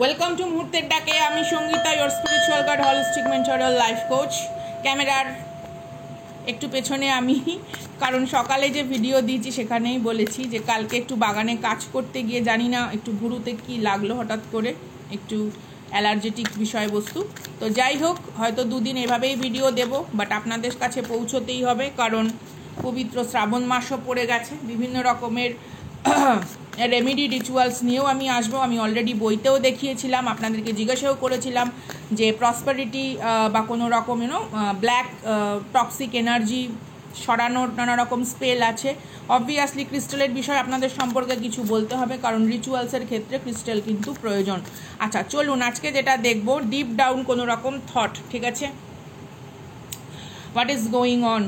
Welcome to মুহূর্তের ডাকে। আমি Sangeeta, your spiritual guide, holistic mentor, life coach. ক্যামেরার একটু পেছনে আমি, কারণ সকালে যে ভিডিও দিয়েছি সেখানেই বলেছি যে কালকে একটু বাগানে কাজ করতে গিয়ে জানি না একটু ভুরুতে কি লাগলো হঠাৎ করে, একটু অ্যালার্জেটিক বিষয়বস্তু। তো যাই হোক, হয়তো দুদিন এভাবেই ভিডিও দেব, বাট আপনাদের কাছে পৌঁছতেই হবে, কারণ পবিত্র শ্রাবণ মাসও পড়ে গেছে। বিভিন্ন রকমের রেমেডি রিচুয়ালস নিয়েও আমি আসবো। আমি অলরেডি বইতেও দেখিয়েছিলাম, আপনাদেরকে জিজ্ঞাসাও করেছিলাম যে প্রসপারিটি বা কোনো রকম ব্ল্যাক টক্সিক এনার্জি সরানোর নানা রকম স্পেল আছে। অবভিয়াসলি ক্রিস্টালের বিষয় আপনাদের সম্পর্কে কিছু বলতে হবে, কারণ রিচুয়ালসের ক্ষেত্রে ক্রিস্টাল কিন্তু প্রয়োজন। আচ্ছা চলুন, আজকে যেটা দেখবো ডিপ ডাউন কোনো রকম থট, ঠিক আছে? What is going on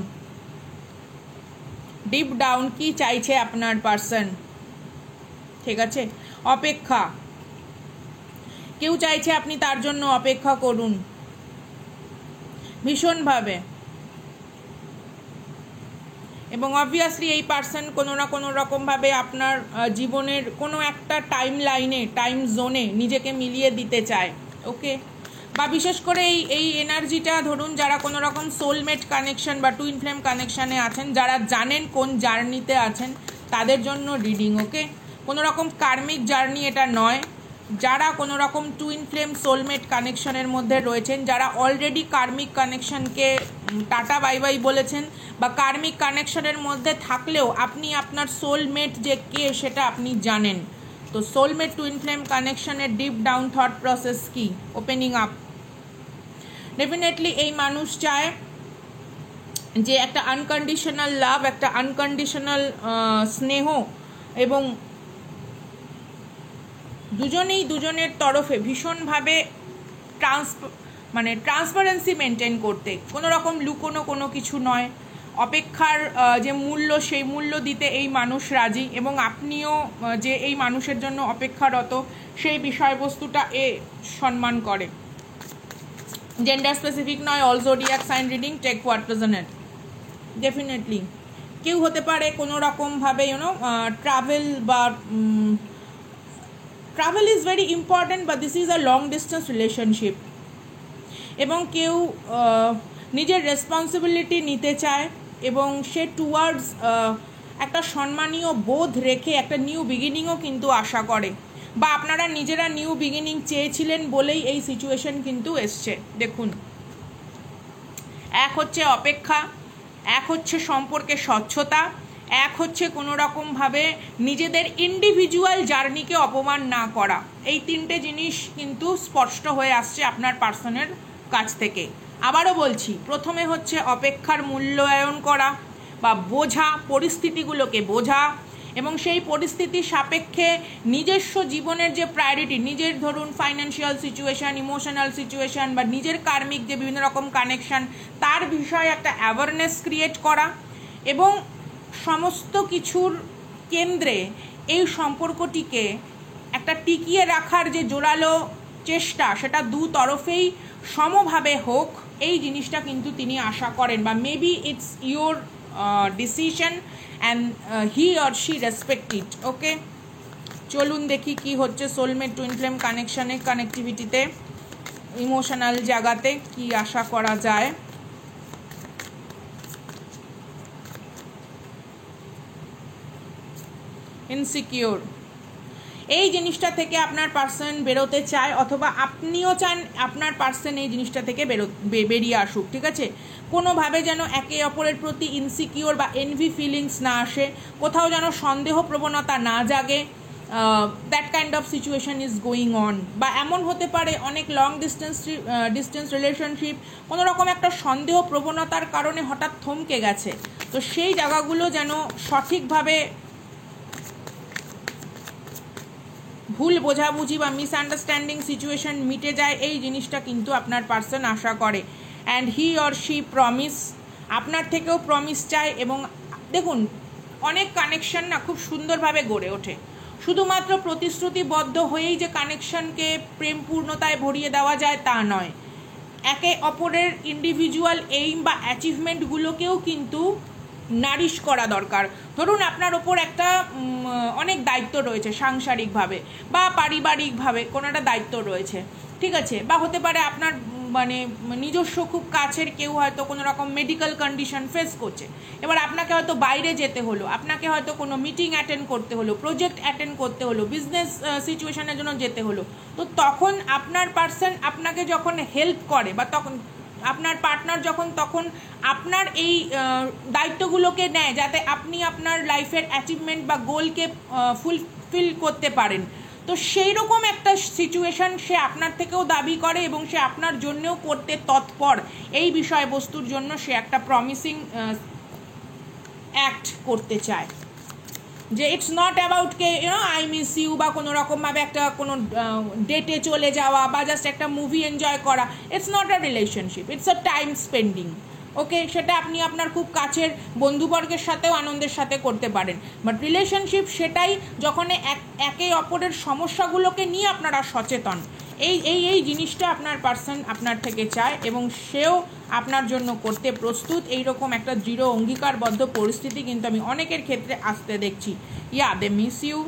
deep down, কি চাইছে আপনার পার্সন? ঠিক আছে, অপেক্ষা। কেউ চাইছে আপনি তার জন্য অপেক্ষা করুন ভীষণভাবে, এবং অবভিয়াসলি এই পার্সন কোনো না কোনো রকমভাবে আপনার জীবনের কোনো একটা টাইম লাইনে, টাইম জোনে নিজেকে মিলিয়ে দিতে চায়। ওকে, বা বিশেষ করে এই এনার্জিটা ধরুন যারা কোনো রকম সোলমেট কানেকশন বা টুইন ফ্লেম কানেকশানে আছেন, যারা জানেন কোন জার্নিতে আছেন তাদের জন্য রিডিং। ওকে, কোনো রকম কার্মিক জার্নি এটা নয়। যারা কোনো রকম টুইন ফ্লেম সোলমেট কানেকশনের মধ্যে রয়েছেন, যারা অলরেডি কার্মিক কানেকশনকে টাটা বাই বাই বলেছেন, বা কার্মিক কানেকশনের মধ্যে থাকলেও আপনি আপনার সোলমেট যে কে সেটা আপনি জানেন। তো সোলমেট টুইন ফ্লেম কানেকশনের ডিপ ডাউন থট প্রসেস কি? Opening up. ডেফিনেটলি এই মানুষ চায় যে একটা আনকন্ডিশনাল লাভ, একটা আনকন্ডিশনাল স্নেহ, এবং দুজনেই দুজনের তরফে ভীষণভাবে ট্রান্সপারেন্সি মেনটেন করতে, কোনো রকম লুকোনো কোনো কিছু নয়। অপেক্ষার যে মূল্য, সেই মূল্য দিতে এই মানুষ রাজি, এবং আপনিও যে এই মানুষের জন্য অপেক্ষারত সেই বিষয়বস্তুটা সম্মান করে। জেন্ডার স্পেসিফিক নয়, all zodiac sign reading, take what resonate. Definitely কেউ হতে পারে কোনো রকমভাবে ট্রাভেল, বা travel is very important, but this is a long distance relationship. এবং কেউ নিজের রেসপন্সিবিলিটি নিতে চায়, এবং সে টুয়ার্ডস একটা সম্মানীয় বোধ রেখে একটা নিউ বিগিনিংও কিন্তু আশা করে, বা আপনারা নিজেরা নিউ বিগিনিং চেয়েছিলেন বলেই এই সিচুয়েশন কিন্তু এসছে। দেখুন, এক হচ্ছে অপেক্ষা, এক হচ্ছে সম্পর্কে স্বচ্ছতা, এক হচ্ছে কোনো রকমভাবে নিজেদের ইন্ডিভিজুয়াল জার্নিকে অপমান না করা। এই তিনটে জিনিস কিন্তু স্পষ্ট হয়ে আসছে আপনার পার্সনের কাছ থেকে। আবারও বলছি, প্রথমে হচ্ছে অপেক্ষার মূল্যায়ন করা বা বোঝা, পরিস্থিতিগুলোকে বোঝা, এবং সেই পরিস্থিতির সাপেক্ষে নিজস্ব জীবনের যে প্রায়োরিটি, নিজের ধরুন ফাইন্যান্সিয়াল সিচুয়েশান, ইমোশনাল সিচুয়েশান, বা নিজের কার্মিক যে বিভিন্ন রকম কানেকশান, তার বিষয়ে একটা অ্যাওয়ারনেস ক্রিয়েট করা, এবং সমস্ত কিছুর কেন্দ্রে এই সম্পর্কটিকে একটা টিকিয়ে রাখার যে জোরালো চেষ্টা, সেটা দু তরফেই সমভাবে হোক, এই জিনিসটা কিন্তু তিনি আশা করেন, বা maybe it's your decision and he or she respect it. Okay, চলুন দেখি কি হচ্ছে সোলমেট টুইন ফ্লেম কানেকশানে, কানেক্টিভিটিতে, ইমোশনাল জায়গাতে কি আশা করা যায়। ইনসিকিউর, এই জিনিসটা থেকে আপনার পার্সন বেরোতে চায়, অথবা আপনিও চান আপনার পার্সন এই জিনিসটা থেকে বেরিয়ে আসুক। ঠিক আছে, কোনোভাবে যেন একে অপরের প্রতি ইনসিকিউর বা এনভি ফিলিংস না আসে, কোথাও যেন সন্দেহ প্রবণতা না জাগে। That kind of situation is going on. বা এমন হতে পারে অনেক লং ডিস্টেন্স রিলেশনশিপ কোনো রকম একটা সন্দেহ প্রবণতার কারণে হঠাৎ থমকে গেছে। তো সেই জায়গাগুলো যেন সঠিকভাবে ভুল বোঝাবুঝি বা মিসআন্ডারস্ট্যান্ডিং সিচুয়েশন মিটে যায়, এই জিনিসটা কিন্তু আপনার পার্সন আশা করে। And he or she promise, আপনার থেকেও প্রমিস চায়। এবং দেখুন, অনেক কানেকশন না খুব সুন্দরভাবে গড়ে ওঠে, শুধুমাত্র প্রতিশ্রুতিবদ্ধ হয়েই যে কানেকশনকে প্রেমপূর্ণতায় ভরিয়ে দেওয়া যায় তা নয়। একে অপরের ইন্ডিভিজুয়াল এইম বা অ্যাচিভমেন্টগুলোকেও কিন্তু নারিশ করা দরকার। ধরুন আপনার ওপর একটা অনেক দায়িত্ব রয়েছে সাংসারিকভাবে বা পারিবারিকভাবে কোনো একটা দায়িত্ব রয়েছে, ঠিক আছে, বা হতে পারে আপনার মানে নিজস্ব খুব কাছের কেউ হয়তো কোনো রকম মেডিকেল কন্ডিশন ফেস করছে, এবার আপনাকে হয়তো বাইরে যেতে হলো, আপনাকে হয়তো কোনো মিটিং অ্যাটেন্ড করতে হলো, প্রজেক্ট অ্যাটেন্ড করতে হলো, বিজনেস সিচুয়েশনের জন্য যেতে হলো। তো তখন আপনার পার্সন আপনাকে যখন হেল্প করে বা তখন আপনার পার্টনার যখন তখন আপনার এই দায়িত্বগুলোকে নেয় যাতে আপনি আপনার লাইফের অ্যাচিভমেন্ট বা গোলকে ফুলফিল করতে পারেন, তো সেই রকম একটা সিচুয়েশন সে আপনার থেকেও দাবি করে এবং সে আপনার জন্যও করতে তৎপর। এই বিষয়বস্তুর জন্য সে একটা প্রমিসিং অ্যাক্ট করতে চায়, যে ইটস নট অ্যাবাউট কে আই মিস ইউ বা কোনো রকমভাবে একটা কোনো ডেটে চলে যাওয়া বা জাস্ট একটা মুভি এনজয় করা। It's not a relationship, it's a time spending. Okay, সেটা আপনি আপনার খুব কাছের বন্ধুবর্গের সাথেও আনন্দের সাথে করতে পারেন, বাট রিলেশনশিপ সেটাই যখন একে অপরের সমস্যাগুলোকে নিয়ে আপনারা সচেতন। এই জিনিসটা আপনার পার্সন আপনার থেকে চায় এবং সেও আপনার জন্য করতে প্রস্তুত। এইরকম একটা দৃঢ় অঙ্গীকারবদ্ধ পরিস্থিতি কিন্তু আমি অনেকের ক্ষেত্রে আসতে দেখছি। দে মিস ইউ।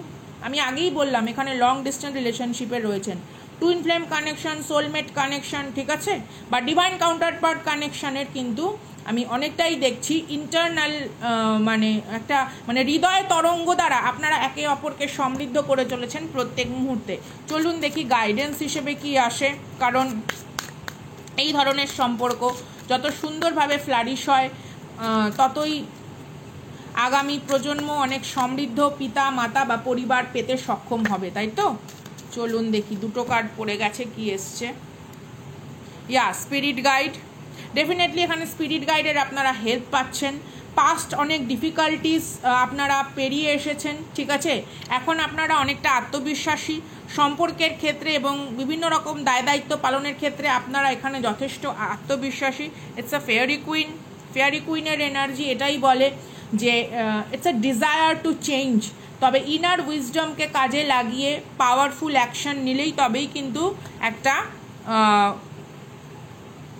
আমি আগেই বললাম এখানে লং ডিস্টেন্স রিলেশনশিপে রয়েছেন, twin flame connection, soulmate connection, ঠিক আছে, বা ডিভাইন কাউন্টারপার্ট কানেকশানের কিন্তু আমি অনেকটাই দেখছি ইন্টারনাল মানে একটা মানে হৃদয় তরঙ্গ দ্বারা আপনারা একে অপরকে সমৃদ্ধ করে চলেছেন প্রত্যেক মুহূর্তে। চলুন দেখি গাইডেন্স হিসেবে কি আসে, কারণ এই ধরনের সম্পর্ক যত সুন্দরভাবে ফ্লারিশ হয় ততই আগামী প্রজন্ম অনেক সমৃদ্ধ পিতা মাতা বা পরিবার পেতে সক্ষম হবে, তাই তো? চলুন দেখি, দুটো কার্ড পড়ে গেছে, কি এসছে। Spirit guide. ডেফিনেটলি এখানে স্পিরিট গাইডের আপনারা হেল্প পাচ্ছেন। পাস্ট অনেক ডিফিকাল্টিস আপনারা পেরিয়ে এসেছেন, ঠিক আছে, এখন আপনারা অনেকটা আত্মবিশ্বাসী সম্পর্কের ক্ষেত্রে এবং বিভিন্ন রকম দায়িত্ব পালনের ক্ষেত্রে আপনারা এখানে যথেষ্ট আত্মবিশ্বাসী। It's a fairy queen. Fairy কুইনের এনার্জি এটাই বলে যে it's a desire to change, তবে ইনার উইজডমকে কাজে লাগিয়ে পাওয়ারফুল অ্যাকশন নিলেই তবেই কিন্তু একটা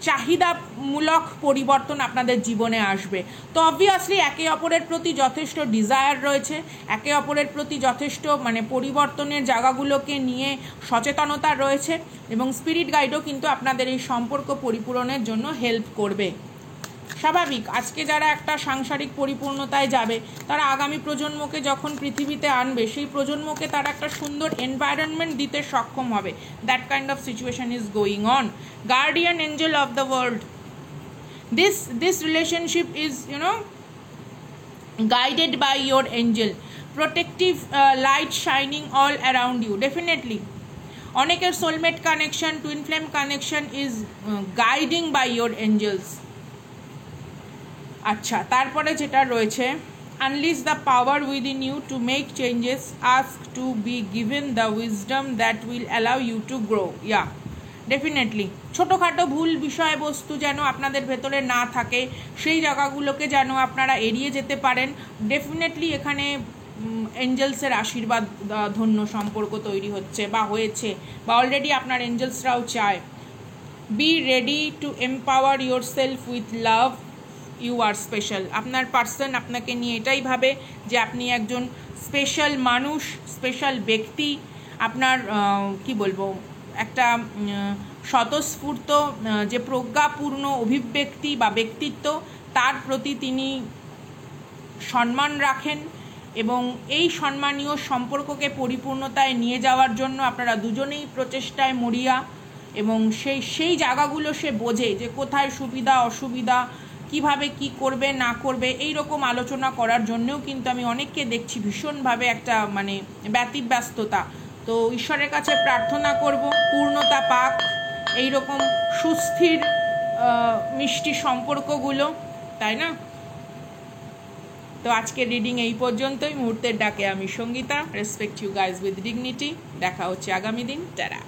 চাহিদামূলক পরিবর্তন আপনাদের জীবনে আসবে। তো অবভিয়াসলি একে অপরের প্রতি যথেষ্ট ডিজায়ার রয়েছে, একে অপরের প্রতি যথেষ্ট মানে পরিবর্তনের জায়গাগুলোকে নিয়ে সচেতনতা রয়েছে এবং স্পিরিট গাইডও কিন্তু আপনাদের এই সম্পর্ক পরিপূরণের জন্য হেল্প করবে। স্বাভাবিক, আজকে যারা একটা সাংসারিক পরিপূর্ণতায় যাবে তারা আগামী প্রজন্মকে যখন পৃথিবীতে আনবে সেই প্রজন্মকে তারা একটা সুন্দর এনভায়রনমেন্ট দিতে সক্ষম হবে। That kind of situation is going on. Guardian Angel of the world, this relationship is guided by your angel, protective light shining all around you. Definitely অনেকের soulmate connection, twin flame connection is guiding by your angels. আচ্ছা, তারপরে যেটা রয়েছে, unleash the power within you to make changes, ask to be given the wisdom that will allow you to grow. Definitely ছোটোখাটো ভুল বিষয়বস্তু যেন আপনাদের ভেতরে না থাকে, সেই জায়গাগুলোকে যেন আপনারা এড়িয়ে যেতে পারেন। ডেফিনেটলি এখানে এঞ্জেলসের আশীর্বাদ ধন্য সম্পর্ক তৈরি হচ্ছে বা হয়েছে বা অলরেডি আপনার এঞ্জেলসরাও চায়। Be ready to empower yourself with love, you are special. আপনার পার্সন আপনাকে নিয়ে এটাই ভাবে যে আপনি একজন স্পেশাল মানুষ, স্পেশাল ব্যক্তি। আপনার কি বলবো, একটা স্বতঃস্ফূর্ত যে প্রজ্ঞাপূর্ণ অভিব্যক্তি বা ব্যক্তিত্ব, তার প্রতি তিনি সম্মান রাখেন এবং এই সম্মানীয় সম্পর্ককে পরিপূর্ণতায় নিয়ে যাওয়ার জন্য আপনারা দুজনেই প্রচেষ্টায় মরিয়া এবং সেই জায়গাগুলো সে বোঝে যে কোথায় সুবিধা অসুবিধা, কিভাবে কি করবে না করবে, এই রকম আলোচনা করার জন্যও কিন্তু আমি অনেককে দেখছি ভীষণভাবে একটা মানে ব্যতিব্যস্ততা। তো ঈশ্বরের কাছে প্রার্থনা করব পূর্ণতা পাক এই রকম সুস্থির মিষ্টি সম্পর্কগুলো, তাই না? তো আজকের রিডিং এই পর্যন্তই। মুহূর্তের ডাকে আমি Sangeeta. Respect you guys with dignity. দেখা হচ্ছে আগামী দিন। টাটা।